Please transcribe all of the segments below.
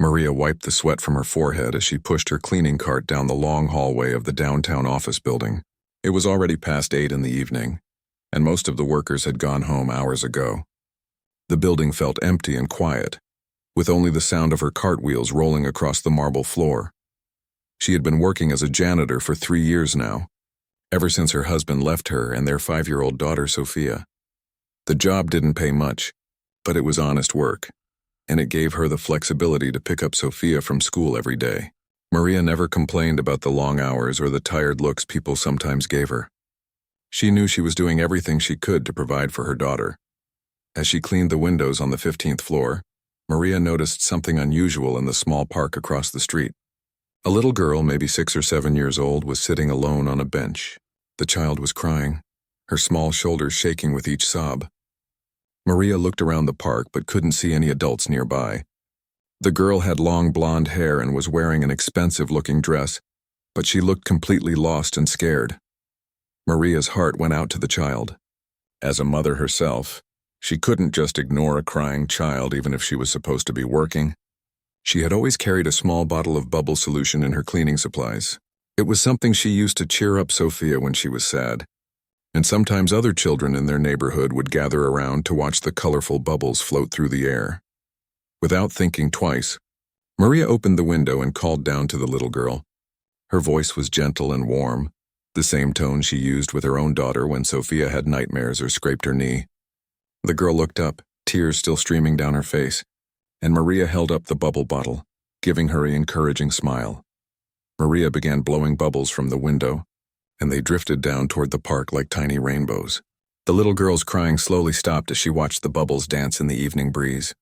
Maria wiped the sweat from her forehead as she pushed her cleaning cart down the long hallway of the downtown office building. It was already past 8 in the evening, and most of the workers had gone home hours ago. The building felt empty and quiet, with only the sound of her cartwheels rolling across the marble floor. She had been working as a janitor for 3 years now, ever since her husband left her and their 5-year-old daughter Sophia. The job didn't pay much, but it was honest work, and it gave her the flexibility to pick up Sophia from school every day. Maria never complained about the long hours or the tired looks people sometimes gave her. She knew she was doing everything she could to provide for her daughter. As she cleaned the windows on the 15th floor, Maria noticed something unusual in the small park across the street. A little girl, maybe 6 or 7 years old, was sitting alone on a bench. The child was crying, her small shoulders shaking with each sob. Maria looked around the park but couldn't see any adults nearby. The girl had long blonde hair and was wearing an expensive-looking dress, but she looked completely lost and scared. Maria's heart went out to the child. As a mother herself, she couldn't just ignore a crying child even if she was supposed to be working. She had always carried a small bottle of bubble solution in her cleaning supplies. It was something she used to cheer up Sophia when she was sad. And sometimes other children in their neighborhood would gather around to watch the colorful bubbles float through the air. Without thinking twice, Maria opened the window and called down to the little girl. Her voice was gentle and warm, the same tone she used with her own daughter when Sophia had nightmares or scraped her knee. The girl looked up, tears still streaming down her face, and Maria held up the bubble bottle, giving her an encouraging smile. Maria began blowing bubbles from the window, and they drifted down toward the park like tiny rainbows. The little girl's crying slowly stopped as she watched the bubbles dance in the evening breeze.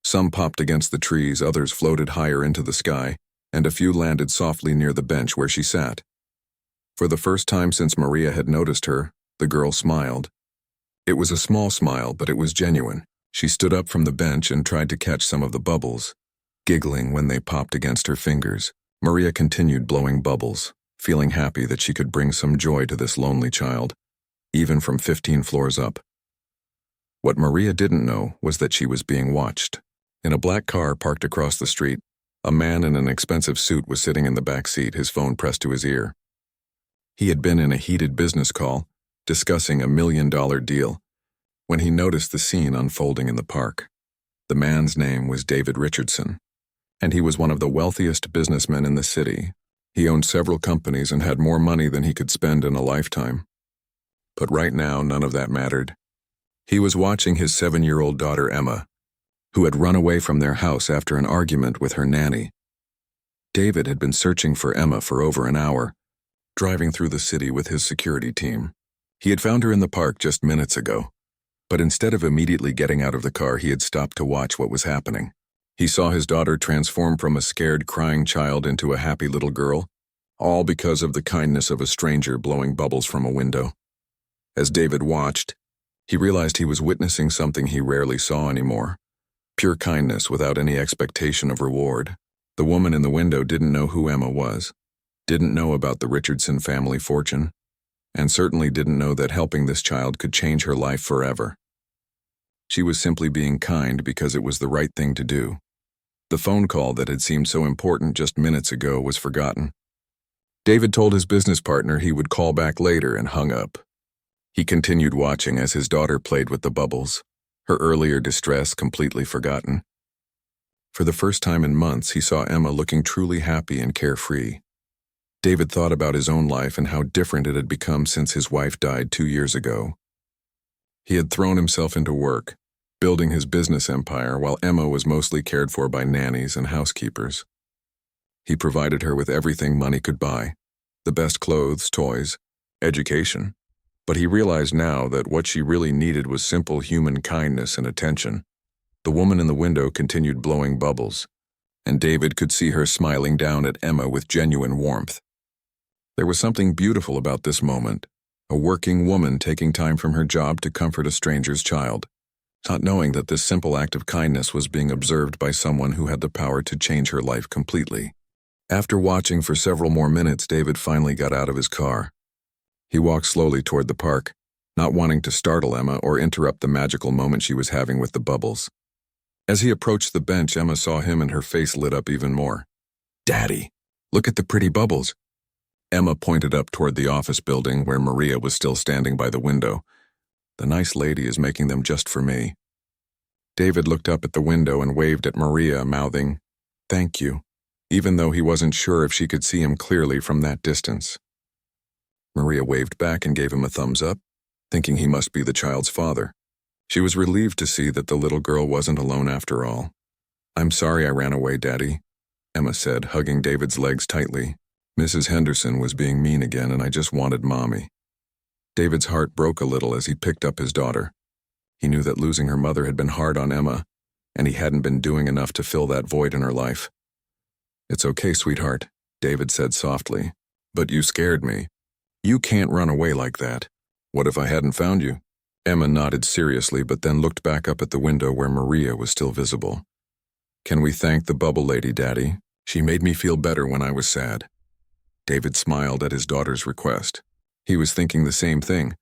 Some popped against the trees, others floated higher into the sky, and a few landed softly near the bench where she sat. For the first time since Maria had noticed her, the girl smiled. It was a small smile, but it was genuine. She stood up from the bench and tried to catch some of the bubbles, giggling when they popped against her fingers. Maria continued blowing bubbles, feeling happy that she could bring some joy to this lonely child, even from 15 floors up. What Maria didn't know was that she was being watched. In a black car parked across the street, a man in an expensive suit was sitting in the back seat, his phone pressed to his ear. He had been in a heated business call, discussing $1 million deal, when he noticed the scene unfolding in the park. The man's name was David Richardson, and he was one of the wealthiest businessmen in the city. He owned several companies and had more money than he could spend in a lifetime. But right now, none of that mattered. He was watching his 7-year-old daughter Emma, who had run away from their house after an argument with her nanny. David had been searching for Emma for over an hour, driving through the city with his security team. He had found her in the park just minutes ago, but instead of immediately getting out of the car, he had stopped to watch what was happening. He saw his daughter transform from a scared, crying child into a happy little girl, all because of the kindness of a stranger blowing bubbles from a window. As David watched, he realized he was witnessing something he rarely saw anymore: pure kindness without any expectation of reward. The woman in the window didn't know who Emma was, didn't know about the Richardson family fortune, and certainly didn't know that helping this child could change her life forever. She was simply being kind because it was the right thing to do. The phone call that had seemed so important just minutes ago was forgotten. David told his business partner he would call back later and hung up. He continued watching as his daughter played with the bubbles, her earlier distress completely forgotten. For the first time in months, he saw Emma looking truly happy and carefree. David thought about his own life and how different it had become since his wife died 2 years ago. He had thrown himself into work, building his business empire while Emma was mostly cared for by nannies and housekeepers. He provided her with everything money could buy: the best clothes, toys, education. But he realized now that what she really needed was simple human kindness and attention. The woman in the window continued blowing bubbles, and David could see her smiling down at Emma with genuine warmth. There was something beautiful about this moment, a working woman taking time from her job to comfort a stranger's child, not knowing that this simple act of kindness was being observed by someone who had the power to change her life completely. After watching for several more minutes, David finally got out of his car. He walked slowly toward the park, not wanting to startle Emma or interrupt the magical moment she was having with the bubbles. As he approached the bench, Emma saw him and her face lit up even more. "Daddy, look at the pretty bubbles." Emma pointed up toward the office building where Maria was still standing by the window. "The nice lady is making them just for me." David looked up at the window and waved at Maria, mouthing, "Thank you," even though he wasn't sure if she could see him clearly from that distance. Maria waved back and gave him a thumbs up, thinking he must be the child's father. She was relieved to see that the little girl wasn't alone after all. "I'm sorry I ran away, Daddy," Emma said, hugging David's legs tightly. "Mrs. Henderson was being mean again and I just wanted Mommy." David's heart broke a little as he picked up his daughter. He knew that losing her mother had been hard on Emma, and he hadn't been doing enough to fill that void in her life. "It's okay, sweetheart," David said softly. "But you scared me. You can't run away like that. What if I hadn't found you?" Emma nodded seriously but then looked back up at the window where Maria was still visible. "Can we thank the bubble lady, Daddy? She made me feel better when I was sad." David smiled at his daughter's request. He was thinking the same thing,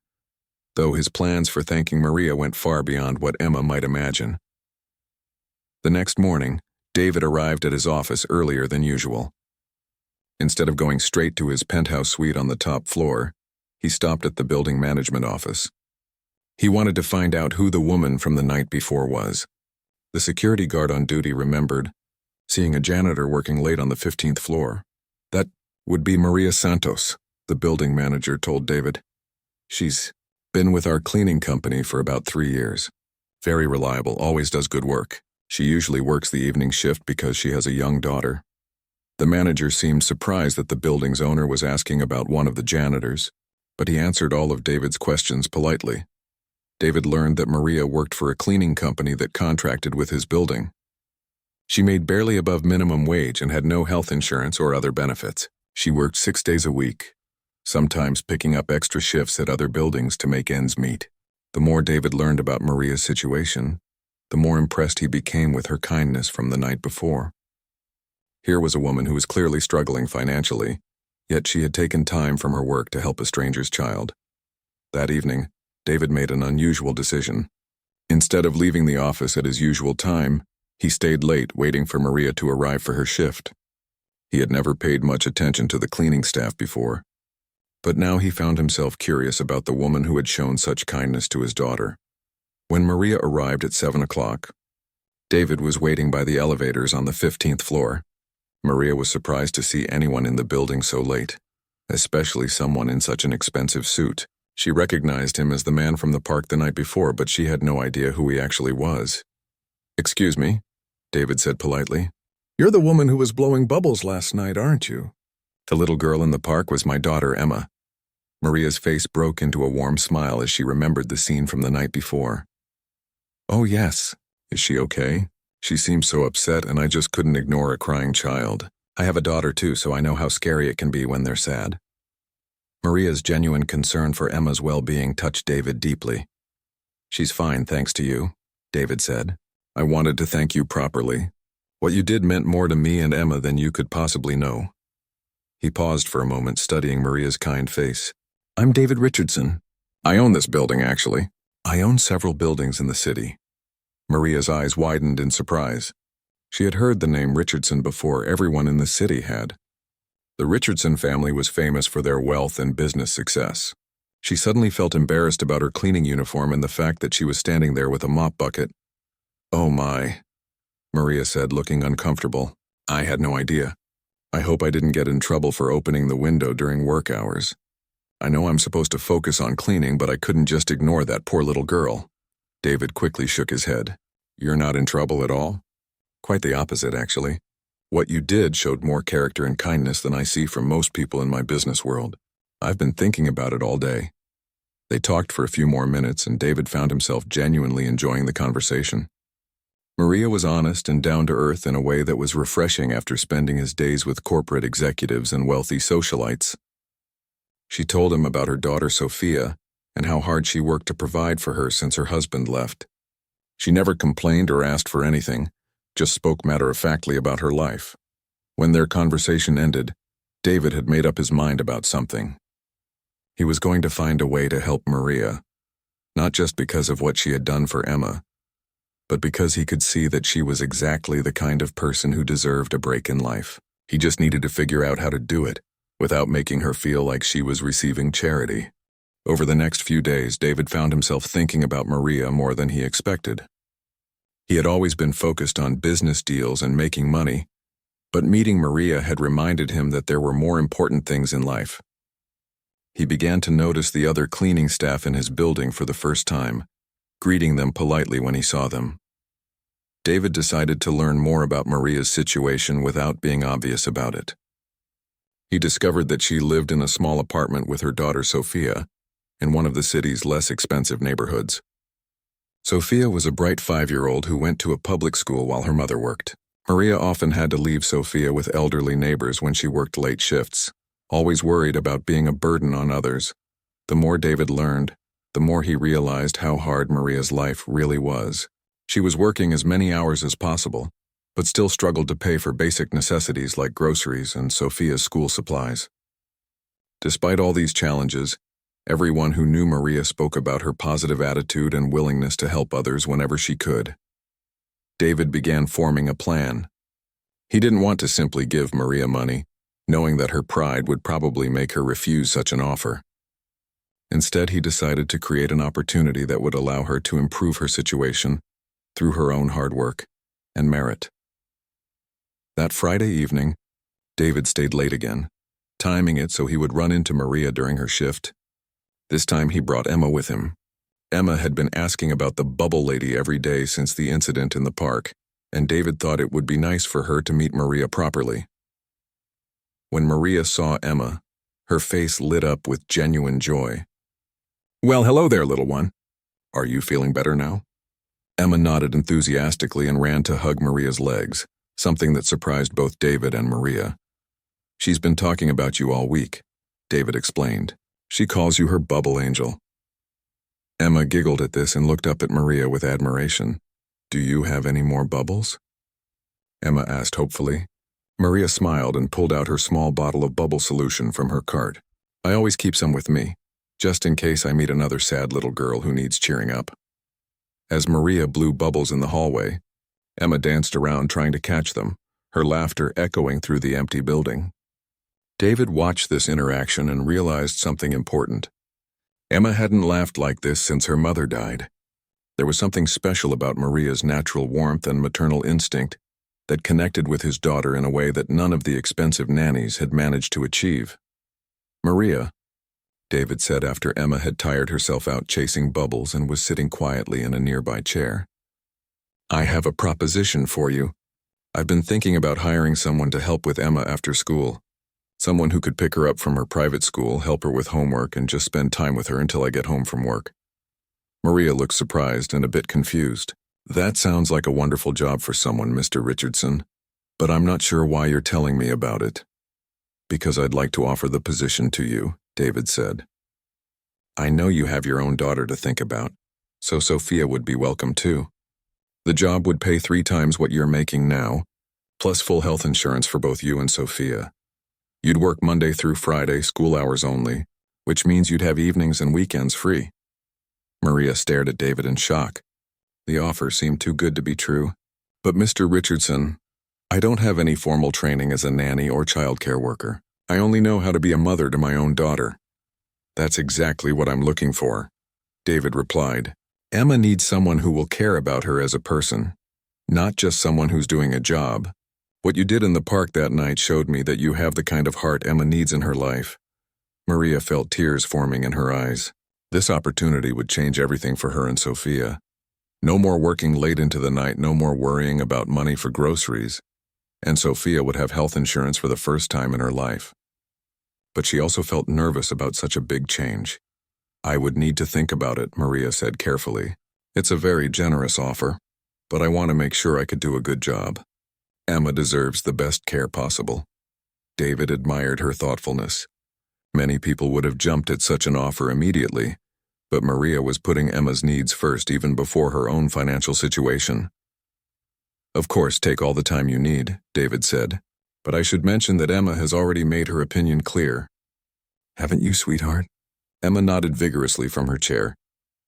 though his plans for thanking Maria went far beyond what Emma might imagine. The next morning, David arrived at his office earlier than usual. Instead of going straight to his penthouse suite on the top floor, he stopped at the building management office. He wanted to find out who the woman from the night before was. The security guard on duty remembered seeing a janitor working late on the 15th floor. "That would be Maria Santos," the building manager told David. "She's been with our cleaning company for about 3 years. Very reliable, always does good work. She usually works the evening shift because she has a young daughter." The manager seemed surprised that the building's owner was asking about one of the janitors, but he answered all of David's questions politely. David learned that Maria worked for a cleaning company that contracted with his building. She made barely above minimum wage and had no health insurance or other benefits. She worked 6 days a week, sometimes picking up extra shifts at other buildings to make ends meet. The more David learned about Maria's situation, the more impressed he became with her kindness from the night before. Here was a woman who was clearly struggling financially, yet she had taken time from her work to help a stranger's child. That evening, David made an unusual decision. Instead of leaving the office at his usual time, he stayed late waiting for Maria to arrive for her shift. He had never paid much attention to the cleaning staff before, but now he found himself curious about the woman who had shown such kindness to his daughter. When Maria arrived at 7 o'clock, David was waiting by the elevators on the 15th floor. Maria was surprised to see anyone in the building so late, especially someone in such an expensive suit. She recognized him as the man from the park the night before, but she had no idea who he actually was. "Excuse me," David said politely. "You're the woman who was blowing bubbles last night, aren't you?" The little girl in the park was my daughter, Emma. Maria's face broke into a warm smile as she remembered the scene from the night before. "Oh, yes. Is she okay? She seems so upset and I just couldn't ignore a crying child. I have a daughter too, so I know how scary it can be when they're sad." Maria's genuine concern for Emma's well-being touched David deeply. "She's fine, thanks to you," David said. "I wanted to thank you properly. What you did meant more to me and Emma than you could possibly know." He paused for a moment, studying Maria's kind face. "I'm David Richardson. I own this building, actually. I own several buildings in the city." Maria's eyes widened in surprise. She had heard the name Richardson before. Everyone in the city had. The Richardson family was famous for their wealth and business success. She suddenly felt embarrassed about her cleaning uniform and the fact that she was standing there with a mop bucket. "Oh my," Maria said, looking uncomfortable. "I had no idea. I hope I didn't get in trouble for opening the window during work hours. I know I'm supposed to focus on cleaning, but I couldn't just ignore that poor little girl." David quickly shook his head. "You're not in trouble at all?" "Quite the opposite, actually. What you did showed more character and kindness than I see from most people in my business world. I've been thinking about it all day." They talked for a few more minutes, and David found himself genuinely enjoying the conversation. Maria was honest and down-to-earth in a way that was refreshing after spending his days with corporate executives and wealthy socialites. She told him about her daughter Sophia and how hard she worked to provide for her since her husband left. She never complained or asked for anything, just spoke matter-of-factly about her life. When their conversation ended, David had made up his mind about something. He was going to find a way to help Maria, not just because of what she had done for Emma, but because he could see that she was exactly the kind of person who deserved a break in life. He just needed to figure out how to do it without making her feel like she was receiving charity. Over the next few days, David found himself thinking about Maria more than he expected. He had always been focused on business deals and making money, but meeting Maria had reminded him that there were more important things in life. He began to notice the other cleaning staff in his building for the first time, greeting them politely when he saw them. David decided to learn more about Maria's situation without being obvious about it. He discovered that she lived in a small apartment with her daughter Sophia in one of the city's less expensive neighborhoods. Sophia was a bright 5-year-old who went to a public school while her mother worked. Maria often had to leave Sophia with elderly neighbors when she worked late shifts, always worried about being a burden on others. The more David learned, the more he realized how hard Maria's life really was. She was working as many hours as possible, but still struggled to pay for basic necessities like groceries and Sophia's school supplies. Despite all these challenges, everyone who knew Maria spoke about her positive attitude and willingness to help others whenever she could. David began forming a plan. He didn't want to simply give Maria money, knowing that her pride would probably make her refuse such an offer. Instead, he decided to create an opportunity that would allow her to improve her situation through her own hard work and merit. That Friday evening, David stayed late again, timing it so he would run into Maria during her shift. This time he brought Emma with him. Emma had been asking about the bubble lady every day since the incident in the park, and David thought it would be nice for her to meet Maria properly. When Maria saw Emma, her face lit up with genuine joy. "Well, hello there, little one. Are you feeling better now?" Emma nodded enthusiastically and ran to hug Maria's legs, something that surprised both David and Maria. "She's been talking about you all week," David explained. "She calls you her bubble angel." Emma giggled at this and looked up at Maria with admiration. "Do you have any more bubbles?" Emma asked hopefully. Maria smiled and pulled out her small bottle of bubble solution from her cart. "I always keep some with me, just in case I meet another sad little girl who needs cheering up." As Maria blew bubbles in the hallway, Emma danced around trying to catch them, her laughter echoing through the empty building. David watched this interaction and realized something important. Emma hadn't laughed like this since her mother died. There was something special about Maria's natural warmth and maternal instinct that connected with his daughter in a way that none of the expensive nannies had managed to achieve. "Maria," David said after Emma had tired herself out chasing bubbles and was sitting quietly in a nearby chair, "I have a proposition for you. I've been thinking about hiring someone to help with Emma after school. Someone who could pick her up from her private school, help her with homework, and just spend time with her until I get home from work." Maria looked surprised and a bit confused. "That sounds like a wonderful job for someone, Mr. Richardson, but I'm not sure why you're telling me about it." "Because I'd like to offer the position to you," David said. "I know you have your own daughter to think about, so Sophia would be welcome too. The job would pay 3 times what you're making now, plus full health insurance for both you and Sophia. You'd work Monday through Friday, school hours only, which means you'd have evenings and weekends free." Maria stared at David in shock. The offer seemed too good to be true. "But Mr. Richardson, I don't have any formal training as a nanny or childcare worker. I only know how to be a mother to my own daughter." "That's exactly what I'm looking for," David replied. "Emma needs someone who will care about her as a person, not just someone who's doing a job. What you did in the park that night showed me that you have the kind of heart Emma needs in her life." Maria felt tears forming in her eyes. This opportunity would change everything for her and Sophia. No more working late into the night, no more worrying about money for groceries, and Sophia would have health insurance for the first time in her life. But she also felt nervous about such a big change. "I would need to think about it," Maria said carefully. "It's a very generous offer, but I want to make sure I could do a good job. Emma deserves the best care possible." David admired her thoughtfulness. Many people would have jumped at such an offer immediately, but Maria was putting Emma's needs first even before her own financial situation. "Of course, take all the time you need," David said, "but I should mention that Emma has already made her opinion clear." "Haven't you, sweetheart?" Emma nodded vigorously from her chair.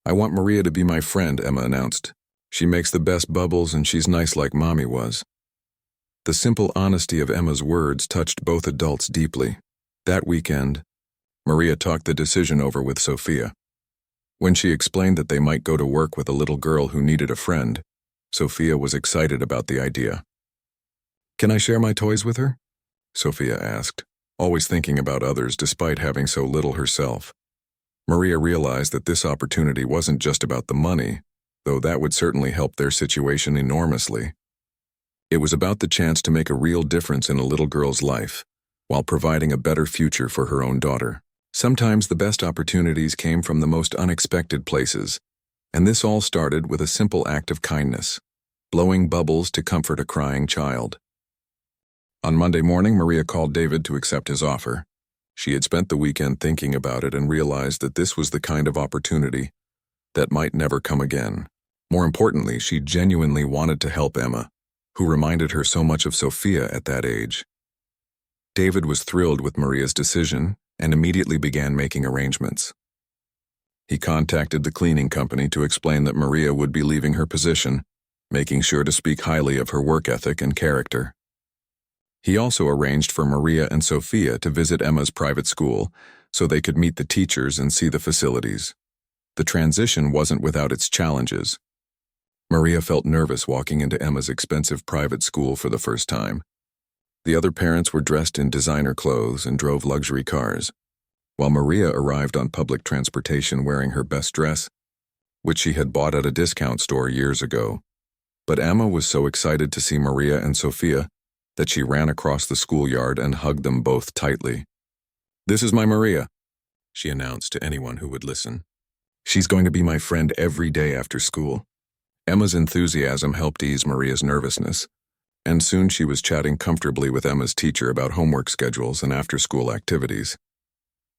"I want Maria to be my friend," Emma announced. She makes the best bubbles and she's nice like Mommy was." The simple honesty of Emma's words touched both adults deeply. That weekend, Maria talked the decision over with Sophia. When she explained that they might go to work with a little girl who needed a friend, Sophia was excited about the idea. "Can I share my toys with her?" Sophia asked, always thinking about others despite having so little herself. Maria realized that this opportunity wasn't just about the money, though that would certainly help their situation enormously. It was about the chance to make a real difference in a little girl's life, while providing a better future for her own daughter. Sometimes the best opportunities came from the most unexpected places, and this all started with a simple act of kindness, blowing bubbles to comfort a crying child. On Monday morning, Maria called David to accept his offer. She had spent the weekend thinking about it and realized that this was the kind of opportunity that might never come again. More importantly, she genuinely wanted to help Emma, who reminded her so much of Sophia at that age. David was thrilled with Maria's decision and immediately began making arrangements. He contacted the cleaning company to explain that Maria would be leaving her position, making sure to speak highly of her work ethic and character. He also arranged for Maria and Sophia to visit Emma's private school so they could meet the teachers and see the facilities. The transition wasn't without its challenges. Maria felt nervous walking into Emma's expensive private school for the first time. The other parents were dressed in designer clothes and drove luxury cars, while Maria arrived on public transportation wearing her best dress, which she had bought at a discount store years ago. But Emma was so excited to see Maria and Sophia that she ran across the schoolyard and hugged them both tightly. "This is my Maria," she announced to anyone who would listen. "She's going to be my friend every day after school." Emma's enthusiasm helped ease Maria's nervousness, and soon she was chatting comfortably with Emma's teacher about homework schedules and after-school activities.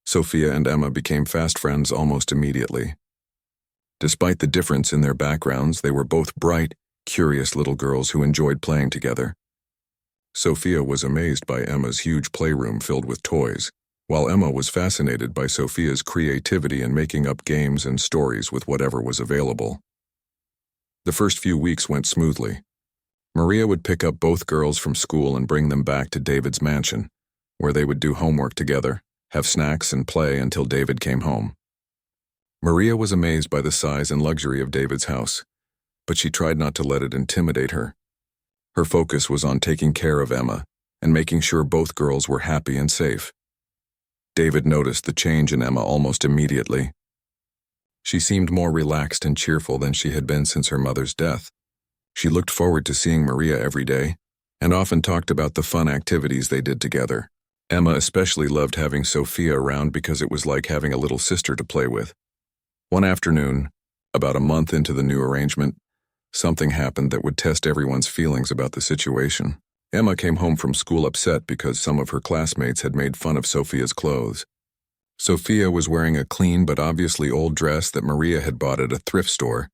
Sophia and Emma became fast friends almost immediately. Despite the difference in their backgrounds, they were both bright, curious little girls who enjoyed playing together. Sophia was amazed by Emma's huge playroom filled with toys, while Emma was fascinated by Sophia's creativity in making up games and stories with whatever was available. The first few weeks went smoothly. Maria would pick up both girls from school and bring them back to David's mansion, where they would do homework together, have snacks, and play until David came home. Maria was amazed by the size and luxury of David's house, but she tried not to let it intimidate her. Her focus was on taking care of Emma and making sure both girls were happy and safe. David noticed the change in Emma almost immediately. She seemed more relaxed and cheerful than she had been since her mother's death. She looked forward to seeing Maria every day and often talked about the fun activities they did together. Emma especially loved having Sophia around because it was like having a little sister to play with. One afternoon, about a month into the new arrangement, something happened that would test everyone's feelings about the situation. Emma came home from school upset because some of her classmates had made fun of Sophia's clothes. Sophia was wearing a clean but obviously old dress that Maria had bought at a thrift store,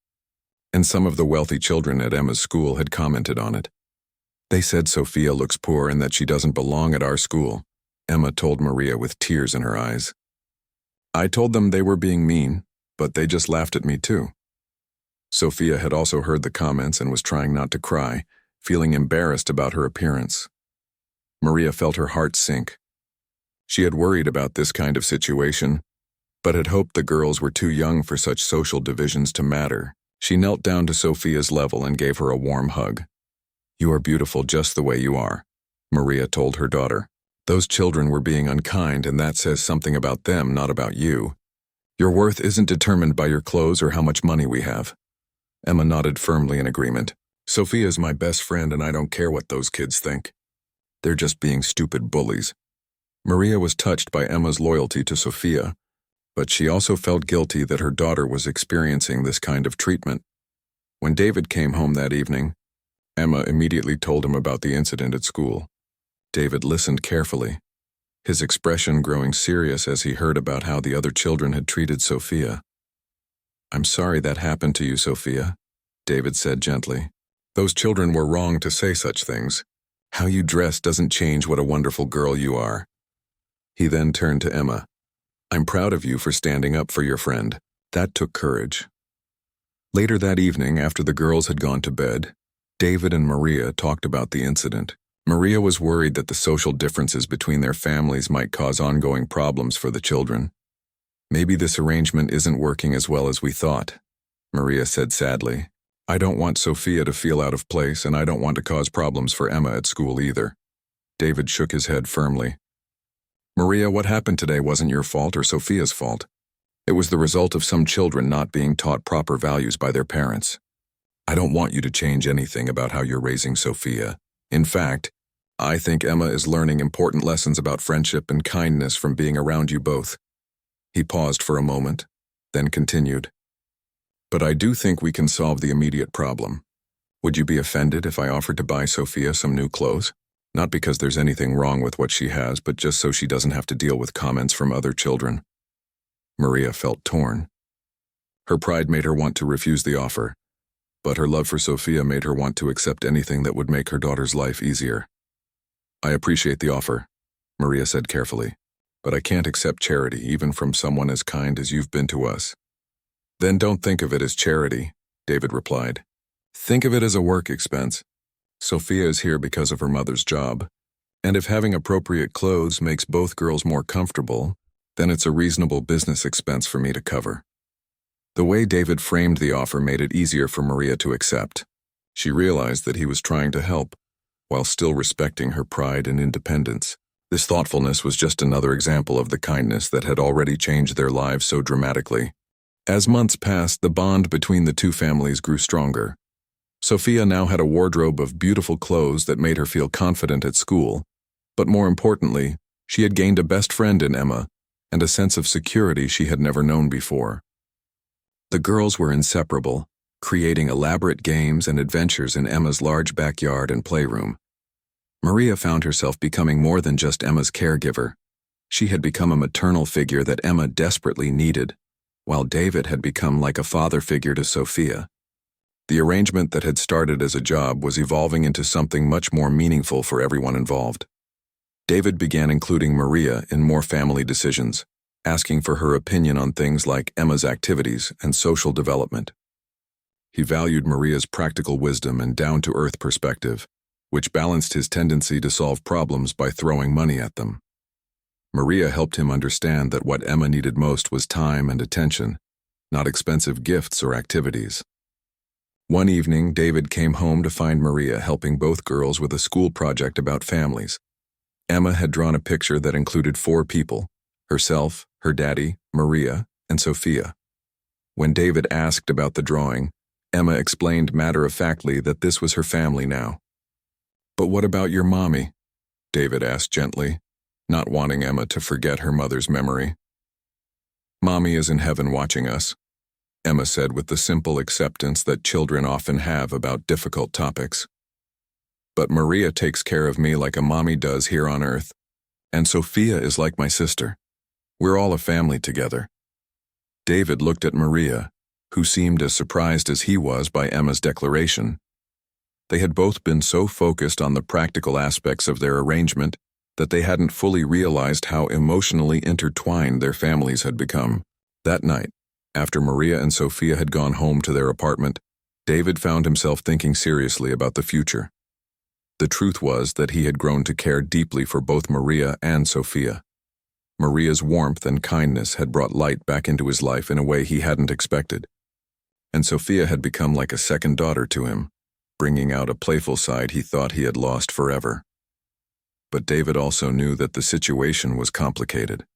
and some of the wealthy children at Emma's school had commented on it. "They said Sophia looks poor and that she doesn't belong at our school," Emma told Maria with tears in her eyes. "I told them they were being mean, but they just laughed at me too." Sophia had also heard the comments and was trying not to cry, feeling embarrassed about her appearance. Maria felt her heart sink. She had worried about this kind of situation, but had hoped the girls were too young for such social divisions to matter. She knelt down to Sophia's level and gave her a warm hug. "You are beautiful just the way you are," Maria told her daughter. "Those children were being unkind, and that says something about them, not about you. Your worth isn't determined by your clothes or how much money we have." Emma nodded firmly in agreement. "Sophia's my best friend and I don't care what those kids think. They're just being stupid bullies." Maria was touched by Emma's loyalty to Sophia, but she also felt guilty that her daughter was experiencing this kind of treatment. When David came home that evening, Emma immediately told him about the incident at school. David listened carefully, his expression growing serious as he heard about how the other children had treated Sophia. "I'm sorry that happened to you, Sophia," David said gently. "Those children were wrong to say such things. How you dress doesn't change what a wonderful girl you are." He then turned to Emma. "I'm proud of you for standing up for your friend. That took courage." Later that evening, after the girls had gone to bed, David and Maria talked about the incident. Maria was worried that the social differences between their families might cause ongoing problems for the children. "Maybe this arrangement isn't working as well as we thought," Maria said sadly. "I don't want Sophia to feel out of place, and I don't want to cause problems for Emma at school either." David shook his head firmly. "Maria, what happened today wasn't your fault or Sophia's fault. It was the result of some children not being taught proper values by their parents. I don't want you to change anything about how you're raising Sophia. In fact, I think Emma is learning important lessons about friendship and kindness from being around you both." He paused for a moment, then continued. "But I do think we can solve the immediate problem. Would you be offended if I offered to buy Sophia some new clothes? Not because there's anything wrong with what she has, but just so she doesn't have to deal with comments from other children." Maria felt torn. Her pride made her want to refuse the offer, but her love for Sophia made her want to accept anything that would make her daughter's life easier. "I appreciate the offer," Maria said carefully, "but I can't accept charity even from someone as kind as you've been to us." "Then don't think of it as charity," David replied. "Think of it as a work expense. Sophia is here because of her mother's job, and if having appropriate clothes makes both girls more comfortable, then it's a reasonable business expense for me to cover." The way David framed the offer made it easier for Maria to accept. She realized that he was trying to help, while still respecting her pride and independence. This thoughtfulness was just another example of the kindness that had already changed their lives so dramatically. As months passed, the bond between the two families grew stronger. Sophia now had a wardrobe of beautiful clothes that made her feel confident at school, but more importantly, she had gained a best friend in Emma and a sense of security she had never known before. The girls were inseparable, creating elaborate games and adventures in Emma's large backyard and playroom. Maria found herself becoming more than just Emma's caregiver. She had become a maternal figure that Emma desperately needed, while David had become like a father figure to Sophia. The arrangement that had started as a job was evolving into something much more meaningful for everyone involved. David began including Maria in more family decisions, asking for her opinion on things like Emma's activities and social development. He valued Maria's practical wisdom and down-to-earth perspective, which balanced his tendency to solve problems by throwing money at them. Maria helped him understand that what Emma needed most was time and attention, not expensive gifts or activities. One evening, David came home to find Maria helping both girls with a school project about families. Emma had drawn a picture that included 4 people: herself, her daddy, Maria, and Sophia. When David asked about the drawing, Emma explained matter-of-factly that this was her family now. "But what about your mommy?" David asked gently, not wanting Emma to forget her mother's memory. "Mommy is in heaven watching us," Emma said with the simple acceptance that children often have about difficult topics. "But Maria takes care of me like a mommy does here on earth, and Sophia is like my sister. We're all a family together." David looked at Maria, who seemed as surprised as he was by Emma's declaration. They had both been so focused on the practical aspects of their arrangement that they hadn't fully realized how emotionally intertwined their families had become. That night, after Maria and Sophia had gone home to their apartment, David found himself thinking seriously about the future. The truth was that he had grown to care deeply for both Maria and Sophia. Maria's warmth and kindness had brought light back into his life in a way he hadn't expected. And Sophia had become like a second daughter to him, bringing out a playful side he thought he had lost forever. But David also knew that the situation was complicated.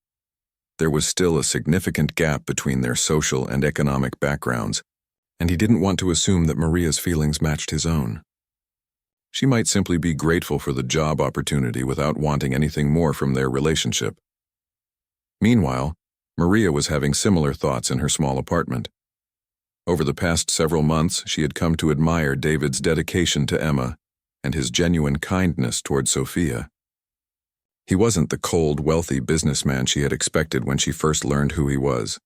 There was still a significant gap between their social and economic backgrounds, and he didn't want to assume that Maria's feelings matched his own. She might simply be grateful for the job opportunity without wanting anything more from their relationship. Meanwhile, Maria was having similar thoughts in her small apartment. Over the past several months, she had come to admire David's dedication to Emma and his genuine kindness toward Sophia. He wasn't the cold, wealthy businessman she had expected when she first learned who he was.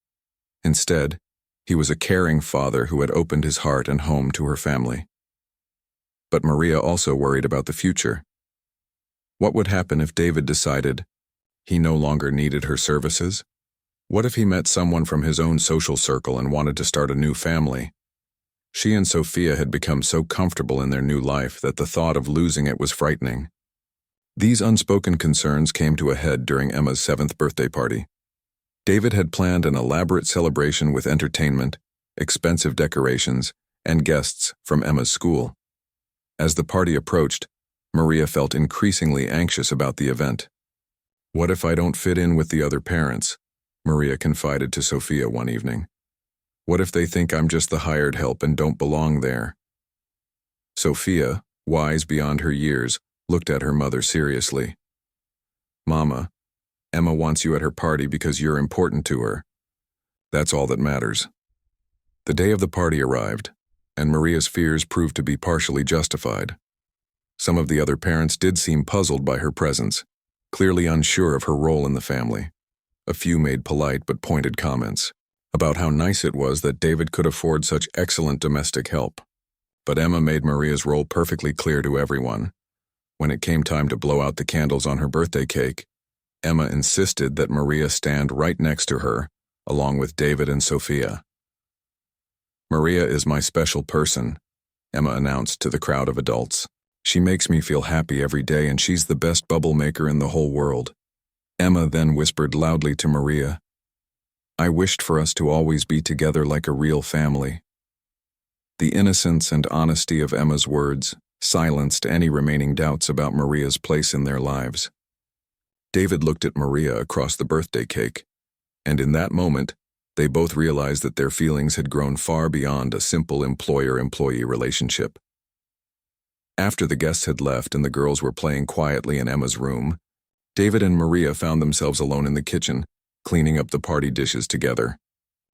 Instead, he was a caring father who had opened his heart and home to her family. But Maria also worried about the future. What would happen if David decided he no longer needed her services? What if he met someone from his own social circle and wanted to start a new family? She and Sophia had become so comfortable in their new life that the thought of losing it was frightening. These unspoken concerns came to a head during Emma's 7th birthday party. David had planned an elaborate celebration with entertainment, expensive decorations, and guests from Emma's school. As the party approached, Maria felt increasingly anxious about the event. "What if I don't fit in with the other parents?" Maria confided to Sophia one evening. "What if they think I'm just the hired help and don't belong there?" Sophia, wise beyond her years, looked at her mother seriously. "Mama, Emma wants you at her party because you're important to her. That's all that matters." The day of the party arrived, and Maria's fears proved to be partially justified. Some of the other parents did seem puzzled by her presence, clearly unsure of her role in the family. A few made polite but pointed comments about how nice it was that David could afford such excellent domestic help. But Emma made Maria's role perfectly clear to everyone. When it came time to blow out the candles on her birthday cake, Emma insisted that Maria stand right next to her, along with David and Sophia. "Maria is my special person," Emma announced to the crowd of adults. "She makes me feel happy every day, and she's the best bubble maker in the whole world." Emma then whispered loudly to Maria, "I wished for us to always be together like a real family." The innocence and honesty of Emma's words silenced any remaining doubts about Maria's place in their lives. David looked at Maria across the birthday cake, and in that moment, they both realized that their feelings had grown far beyond a simple employer-employee relationship. After the guests had left and the girls were playing quietly in Emma's room, David and Maria found themselves alone in the kitchen, cleaning up the party dishes together.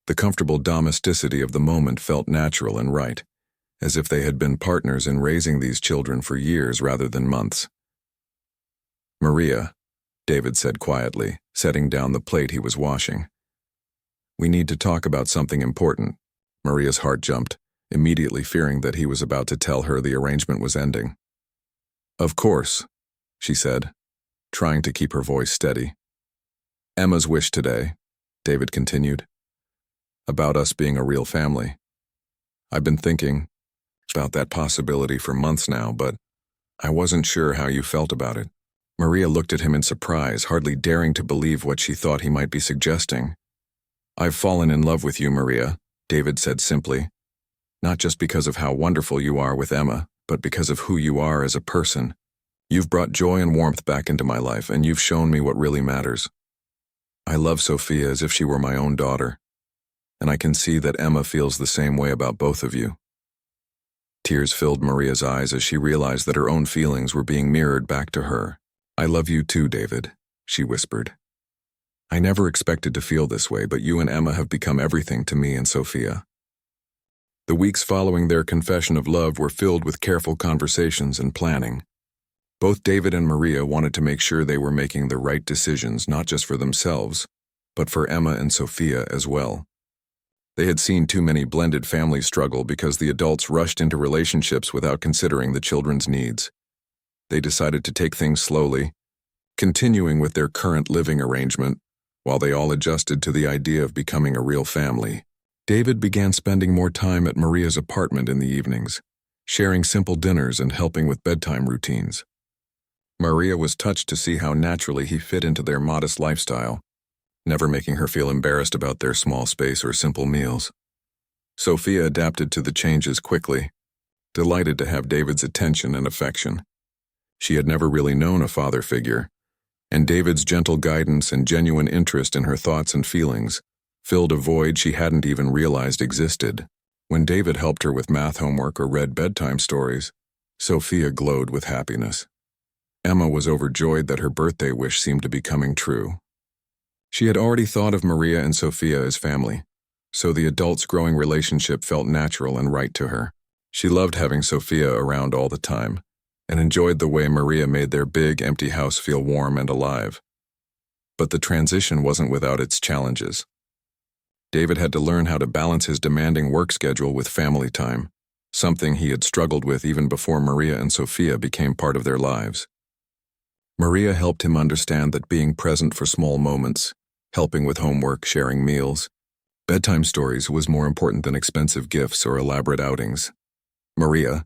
The comfortable domesticity of the moment felt natural and right, as if they had been partners in raising these children for years rather than months. "Maria," David said quietly, setting down the plate he was washing. "We need to talk about something important." Maria's heart jumped, immediately fearing that he was about to tell her the arrangement was ending. "Of course," she said, trying to keep her voice steady. "Emma's wish today," David continued, "about us being a real family. I've been thinking about that possibility for months now, but I wasn't sure how you felt about it." Maria looked at him in surprise, hardly daring to believe what she thought he might be suggesting. "I've fallen in love with you, Maria," David said simply. "Not just because of how wonderful you are with Emma, but because of who you are as a person. You've brought joy and warmth back into my life, and you've shown me what really matters. I love Sophia as if she were my own daughter, and I can see that Emma feels the same way about both of you." Tears filled Maria's eyes as she realized that her own feelings were being mirrored back to her. "I love you too, David," she whispered. "I never expected to feel this way, but you and Emma have become everything to me and Sophia." The weeks following their confession of love were filled with careful conversations and planning. Both David and Maria wanted to make sure they were making the right decisions, not just for themselves, but for Emma and Sophia as well. They had seen too many blended families struggle because the adults rushed into relationships without considering the children's needs. They decided to take things slowly, continuing with their current living arrangement, while they all adjusted to the idea of becoming a real family. David began spending more time at Maria's apartment in the evenings, sharing simple dinners and helping with bedtime routines. Maria was touched to see how naturally he fit into their modest lifestyle, never making her feel embarrassed about their small space or simple meals. Sophia adapted to the changes quickly, delighted to have David's attention and affection. She had never really known a father figure, and David's gentle guidance and genuine interest in her thoughts and feelings filled a void she hadn't even realized existed. When David helped her with math homework or read bedtime stories, Sophia glowed with happiness. Emma was overjoyed that her birthday wish seemed to be coming true. She had already thought of Maria and Sophia as family, so the adults' growing relationship felt natural and right to her. She loved having Sophia around all the time, and enjoyed the way Maria made their big, empty house feel warm and alive. But the transition wasn't without its challenges. David had to learn how to balance his demanding work schedule with family time, something he had struggled with even before Maria and Sophia became part of their lives. Maria helped him understand that being present for small moments, helping with homework, sharing meals, Bedtime stories was more important than expensive gifts or elaborate outings. Maria,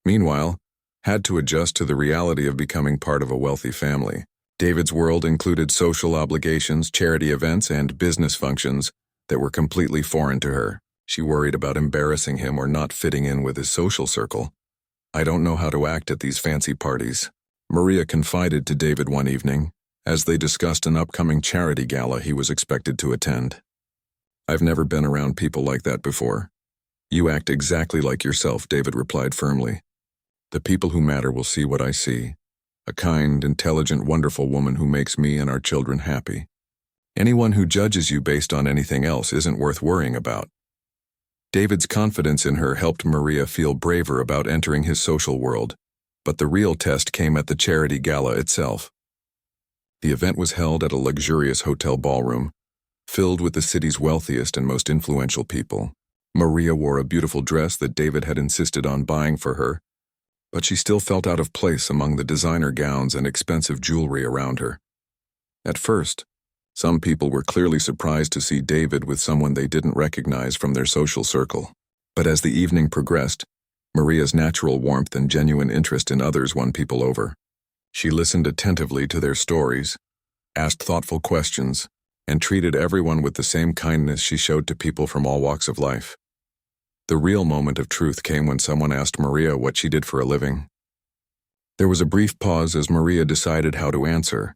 meanwhile, had to adjust to the reality of becoming part of a wealthy family. David's world included social obligations, charity events, and business functions that were completely foreign to her. She worried about embarrassing him or not fitting in with his social circle. "I don't know how to act at these fancy parties," Maria confided to David one evening, as they discussed an upcoming charity gala he was expected to attend. "I've never been around people like that before." "You act exactly like yourself," David replied firmly. "The people who matter will see what I see. A kind, intelligent, wonderful woman who makes me and our children happy. Anyone who judges you based on anything else isn't worth worrying about." David's confidence in her helped Maria feel braver about entering his social world, but the real test came at the charity gala itself. The event was held at a luxurious hotel ballroom, filled with the city's wealthiest and most influential people. Maria wore a beautiful dress that David had insisted on buying for her, but she still felt out of place among the designer gowns and expensive jewelry around her. At first, some people were clearly surprised to see David with someone they didn't recognize from their social circle. But as the evening progressed, Maria's natural warmth and genuine interest in others won people over. She listened attentively to their stories, asked thoughtful questions, and treated everyone with the same kindness she showed to people from all walks of life. The real moment of truth came when someone asked Maria what she did for a living. There was a brief pause as Maria decided how to answer.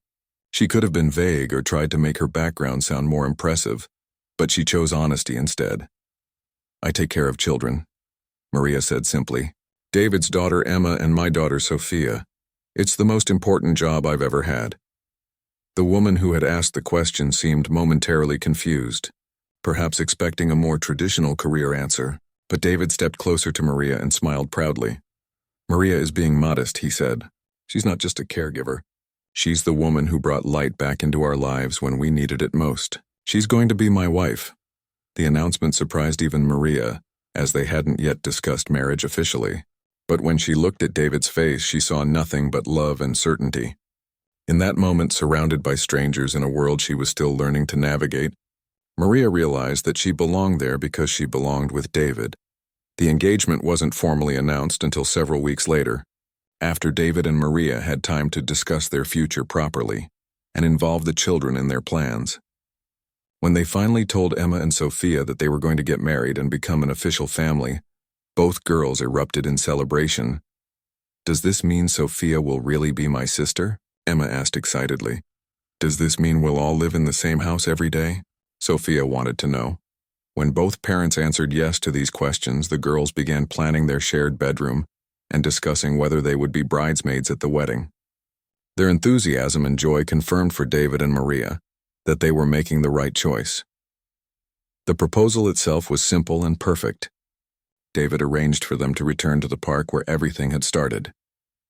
She could have been vague or tried to make her background sound more impressive, but she chose honesty instead. "I take care of children," Maria said simply. "David's daughter Emma and my daughter Sophia. It's the most important job I've ever had." The woman who had asked the question seemed momentarily confused, perhaps expecting a more traditional career answer, but David stepped closer to Maria and smiled proudly. "Maria is being modest," he said. "She's not just a caregiver. She's the woman who brought light back into our lives when we needed it most. She's going to be my wife." The announcement surprised even Maria, as they hadn't yet discussed marriage officially. But when she looked at David's face, she saw nothing but love and certainty. In that moment, surrounded by strangers in a world she was still learning to navigate, Maria realized that she belonged there because she belonged with David. The engagement wasn't formally announced until several weeks later, after David and Maria had time to discuss their future properly and involve the children in their plans. When they finally told Emma and Sophia that they were going to get married and become an official family, both girls erupted in celebration. "Does this mean Sophia will really be my sister?" Emma asked excitedly. "Does this mean we'll all live in the same house every day?" Sophia wanted to know. When both parents answered yes to these questions, the girls began planning their shared bedroom and discussing whether they would be bridesmaids at the wedding. Their enthusiasm and joy confirmed for David and Maria that they were making the right choice. The proposal itself was simple and perfect. David arranged for them to return to the park where everything had started,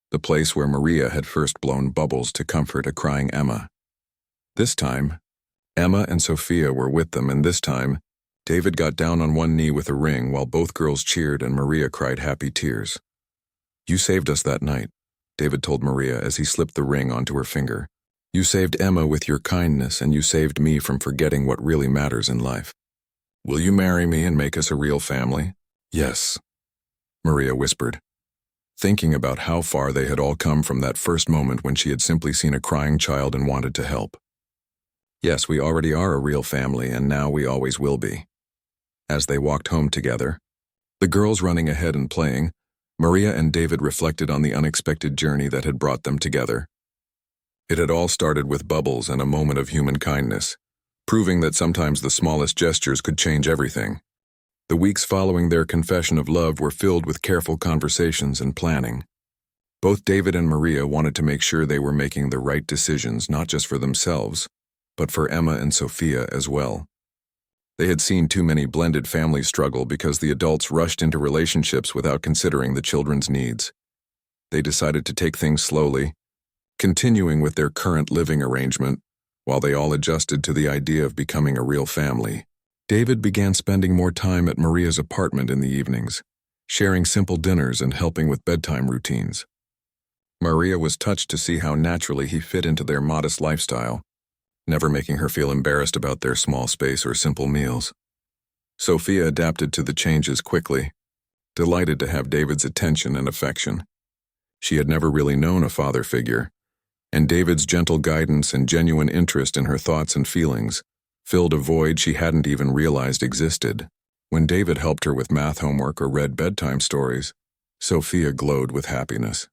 the place where Maria had first blown bubbles to comfort a crying Emma. This time, Emma and Sophia were with them, and this time, David got down on one knee with a ring while both girls cheered and Maria cried happy tears. "You saved us that night," David told Maria as he slipped the ring onto her finger. "You saved Emma with your kindness, and you saved me from forgetting what really matters in life. Will you marry me and make us a real family?" "Yes," Maria whispered, thinking about how far they had all come from that first moment when she had simply seen a crying child and wanted to help. "Yes, we already are a real family, and now we always will be." As they walked home together, the girls running ahead and playing, Maria and David reflected on the unexpected journey that had brought them together. It had all started with bubbles and a moment of human kindness, proving that sometimes the smallest gestures could change everything. The weeks following their confession of love were filled with careful conversations and planning. Both David and Maria wanted to make sure they were making the right decisions, not just for themselves, but for Emma and Sophia as well. They had seen too many blended families struggle because the adults rushed into relationships without considering the children's needs. They decided to take things slowly, continuing with their current living arrangement, while they all adjusted to the idea of becoming a real family. David began spending more time at Maria's apartment in the evenings, sharing simple dinners and helping with bedtime routines. Maria was touched to see how naturally he fit into their modest lifestyle, never making her feel embarrassed about their small space or simple meals. Sophia adapted to the changes quickly, delighted to have David's attention and affection. She had never really known a father figure, and David's gentle guidance and genuine interest in her thoughts and feelings filled a void she hadn't even realized existed. When David helped her with math homework or read bedtime stories, Sophia glowed with happiness.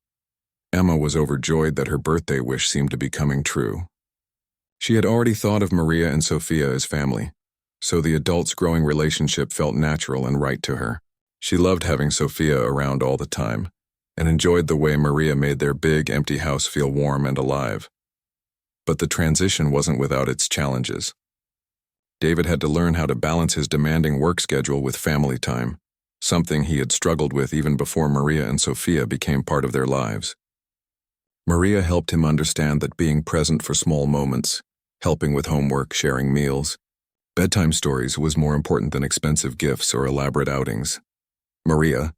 Emma was overjoyed that her birthday wish seemed to be coming true. She had already thought of Maria and Sophia as family, so the adults' growing relationship felt natural and right to her. She loved having Sophia around all the time, and enjoyed the way Maria made their big, empty house feel warm and alive. But the transition wasn't without its challenges. David had to learn how to balance his demanding work schedule with family time, something he had struggled with even before Maria and Sophia became part of their lives. Maria helped him understand that being present for small moments, helping with homework, sharing meals, bedtime stories was more important than expensive gifts or elaborate outings. Maria,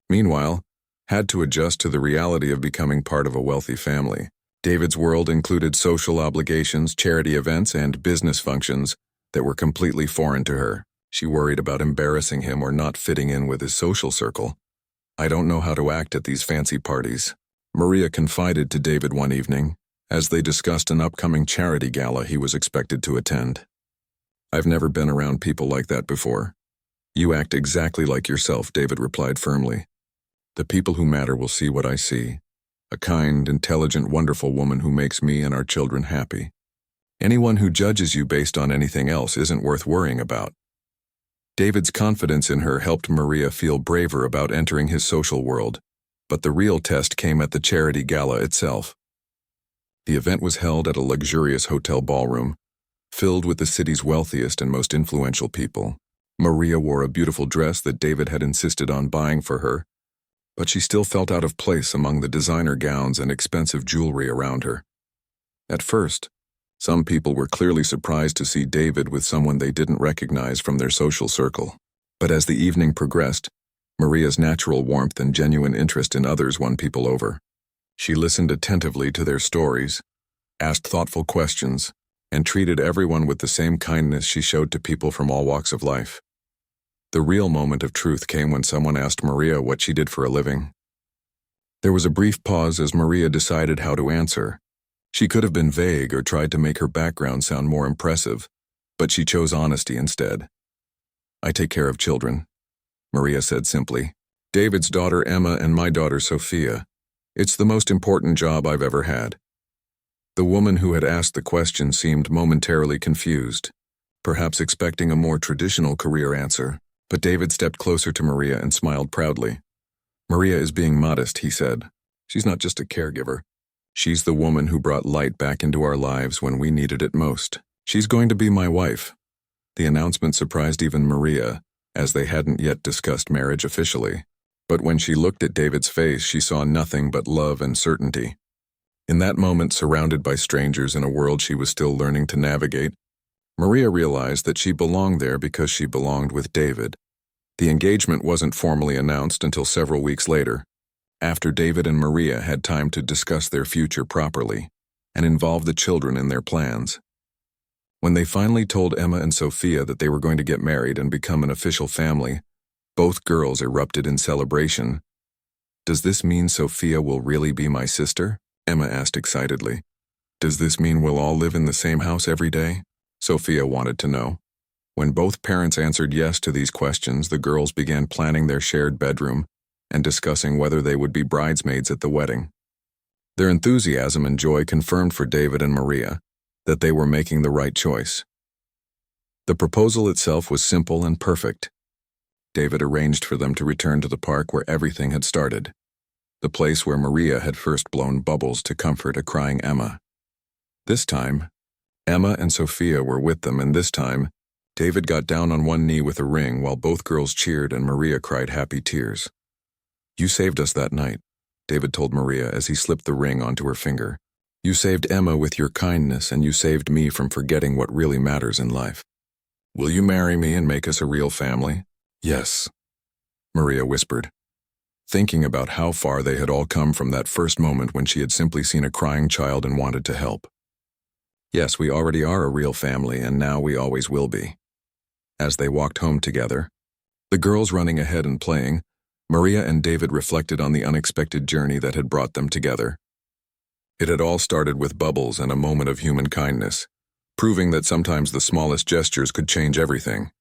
meanwhile, had to adjust to the reality of becoming part of a wealthy family. David's world included social obligations, charity events, and business functions that were completely foreign to her. She worried about embarrassing him or not fitting in with his social circle. "I don't know how to act at these fancy parties," Maria confided to David one evening, as they discussed an upcoming charity gala he was expected to attend. "I've never been around people like that before." "You act exactly like yourself," David replied firmly. "The people who matter will see what I see. A kind, intelligent, wonderful woman who makes me and our children happy. Anyone who judges you based on anything else isn't worth worrying about." David's confidence in her helped Maria feel braver about entering his social world, but the real test came at the charity gala itself. The event was held at a luxurious hotel ballroom, filled with the city's wealthiest and most influential people. Maria wore a beautiful dress that David had insisted on buying for her, but she still felt out of place among the designer gowns and expensive jewelry around her. At first, some people were clearly surprised to see David with someone they didn't recognize from their social circle. But as the evening progressed, Maria's natural warmth and genuine interest in others won people over. She listened attentively to their stories, asked thoughtful questions, and treated everyone with the same kindness she showed to people from all walks of life. The real moment of truth came when someone asked Maria what she did for a living. There was a brief pause as Maria decided how to answer. She could have been vague or tried to make her background sound more impressive, but she chose honesty instead. "I take care of children," Maria said simply. "David's daughter Emma and my daughter Sophia. It's the most important job I've ever had." The woman who had asked the question seemed momentarily confused, perhaps expecting a more traditional career answer, but David stepped closer to Maria and smiled proudly. "Maria is being modest," he said. "She's not just a caregiver. She's the woman who brought light back into our lives when we needed it most. She's going to be my wife." The announcement surprised even Maria, as they hadn't yet discussed marriage officially. But when she looked at David's face, she saw nothing but love and certainty. In that moment, surrounded by strangers in a world she was still learning to navigate, Maria realized that she belonged there because she belonged with David. The engagement wasn't formally announced until several weeks later, after David and Maria had time to discuss their future properly and involve the children in their plans. When they finally told Emma and Sophia that they were going to get married and become an official family, both girls erupted in celebration. "Does this mean Sophia will really be my sister?" Emma asked excitedly. "Does this mean we'll all live in the same house every day?" Sophia wanted to know. When both parents answered yes to these questions, the girls began planning their shared bedroom and discussing whether they would be bridesmaids at the wedding. Their enthusiasm and joy confirmed for David and Maria that they were making the right choice. The proposal itself was simple and perfect. David arranged for them to return to the park where everything had started, the place where Maria had first blown bubbles to comfort a crying Emma. This time, Emma and Sophia were with them, and this time, David got down on one knee with a ring while both girls cheered and Maria cried happy tears. "You saved us that night," David told Maria as he slipped the ring onto her finger. "You saved Emma with your kindness, and you saved me from forgetting what really matters in life. Will you marry me and make us a real family?" "Yes," Maria whispered, thinking about how far they had all come from that first moment when she had simply seen a crying child and wanted to help. "Yes, we already are a real family, and now we always will be." As they walked home together, the girls running ahead and playing, Maria and David reflected on the unexpected journey that had brought them together. It had all started with bubbles and a moment of human kindness, proving that sometimes the smallest gestures could change everything.